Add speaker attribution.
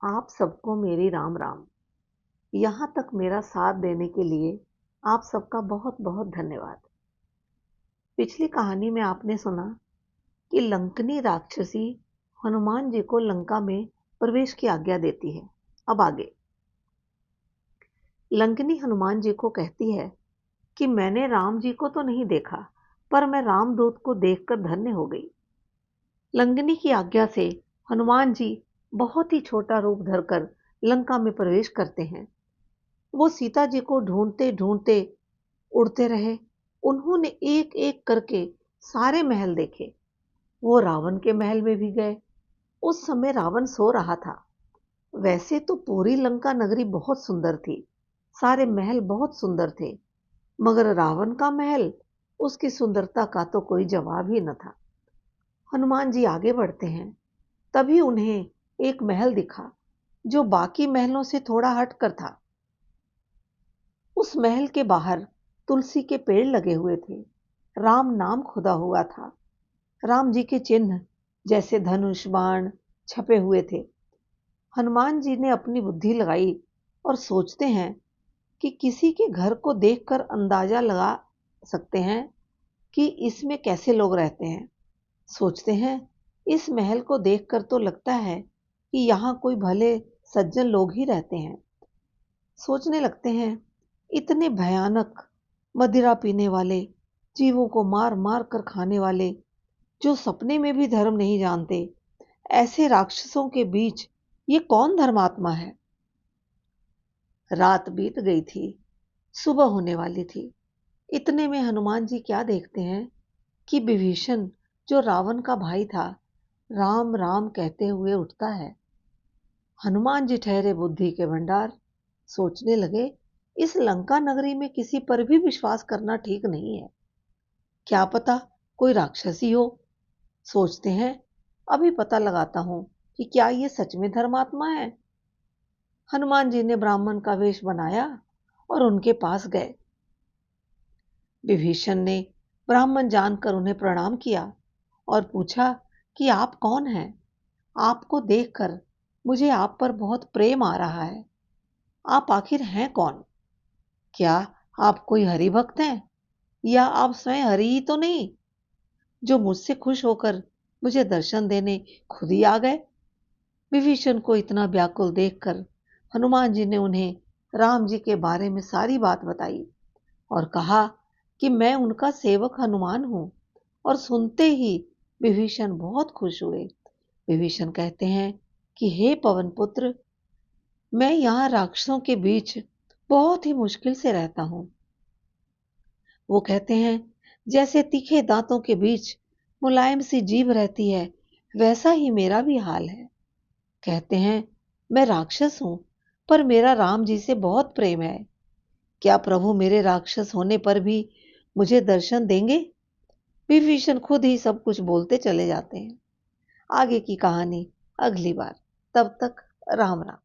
Speaker 1: आप सबको मेरी राम राम। यहाँ तक मेरा साथ देने के लिए आप सबका बहुत बहुत धन्यवाद। पिछली कहानी में आपने सुना कि लंकनी राक्षसी हनुमान जी को लंका में प्रवेश की आज्ञा देती है। अब आगे लंकनी हनुमान जी को कहती है कि मैंने राम जी को तो नहीं देखा, पर मैं रामदूत को देखकर धन्य हो गई। लंकनी की आज्ञा से हनुमान जी बहुत ही छोटा रूप धरकर लंका में प्रवेश करते हैं। वो सीता जी को ढूंढते ढूंढते उड़ते रहे। उन्होंने एक एक करके सारे महल देखे। वो रावण के महल में भी गए। उस समय रावण सो रहा था। वैसे तो पूरी लंका नगरी बहुत सुंदर थी, सारे महल बहुत सुंदर थे, मगर रावण का महल, उसकी सुंदरता का तो कोई जवाब ही न था। हनुमान जी आगे बढ़ते हैं, तभी उन्हें एक महल दिखा जो बाकी महलों से थोड़ा हटकर था। उस महल के बाहर तुलसी के पेड़ लगे हुए थे। राम नाम खुदा हुआ था। राम जी के चिन्ह जैसे धनुष बाण छपे हुए थे। हनुमान जी ने अपनी बुद्धि लगाई और सोचते हैं कि किसी के घर को देखकर अंदाजा लगा सकते हैं कि इसमें कैसे लोग रहते हैं। सोचते हैं इस महल को देखकर तो लगता है कि यहाँ कोई भले सज्जन लोग ही रहते हैं। सोचने लगते हैं इतने भयानक मदिरा पीने वाले, जीवों को मार मार कर खाने वाले, जो सपने में भी धर्म नहीं जानते, ऐसे राक्षसों के बीच ये कौन धर्मात्मा है। रात बीत गई थी, सुबह होने वाली थी। इतने में हनुमान जी क्या देखते हैं कि विभीषण, जो रावण का भाई था, राम राम कहते हुए उठता है। हनुमान जी ठहरे बुद्धि के भंडार। सोचने लगे इस लंका नगरी में किसी पर भी विश्वास करना ठीक नहीं है। क्या पता कोई राक्षसी हो। सोचते हैं अभी पता लगाता हूं कि क्या ये सच में धर्मात्मा है। हनुमान जी ने ब्राह्मण का वेश बनाया और उनके पास गए। विभीषण ने ब्राह्मण जानकर उन्हें प्रणाम किया और पूछा कि आप कौन हैं। आपको देखकर मुझे आप पर बहुत प्रेम आ रहा है। आप आखिर हैं कौन? क्या आप कोई हरि भक्त हैं, या आप स्वयं हरि ही तो नहीं, जो मुझसे खुश होकर मुझे दर्शन देने खुद ही आ गए। विभीषण को इतना व्याकुल देखकर हनुमान जी ने उन्हें राम जी के बारे में सारी बात बताई और कहा कि मैं उनका सेवक हनुमान हूं। और सुनते ही विभीषण बहुत खुश हुए। विभीषण कहते हैं कि हे पवन पुत्र, मैं यहाँ राक्षसों के बीच बहुत ही मुश्किल से रहता हूं। वो कहते हैं जैसे तीखे दांतों के बीच मुलायम सी जीभ रहती है, वैसा ही मेरा भी हाल है। कहते हैं मैं राक्षस हूं, पर मेरा राम जी से बहुत प्रेम है। क्या प्रभु मेरे राक्षस होने पर भी मुझे दर्शन देंगे? विभीषण खुद ही सब कुछ बोलते चले जाते हैं। आगे की कहानी अगली बार। तब तक राम राम।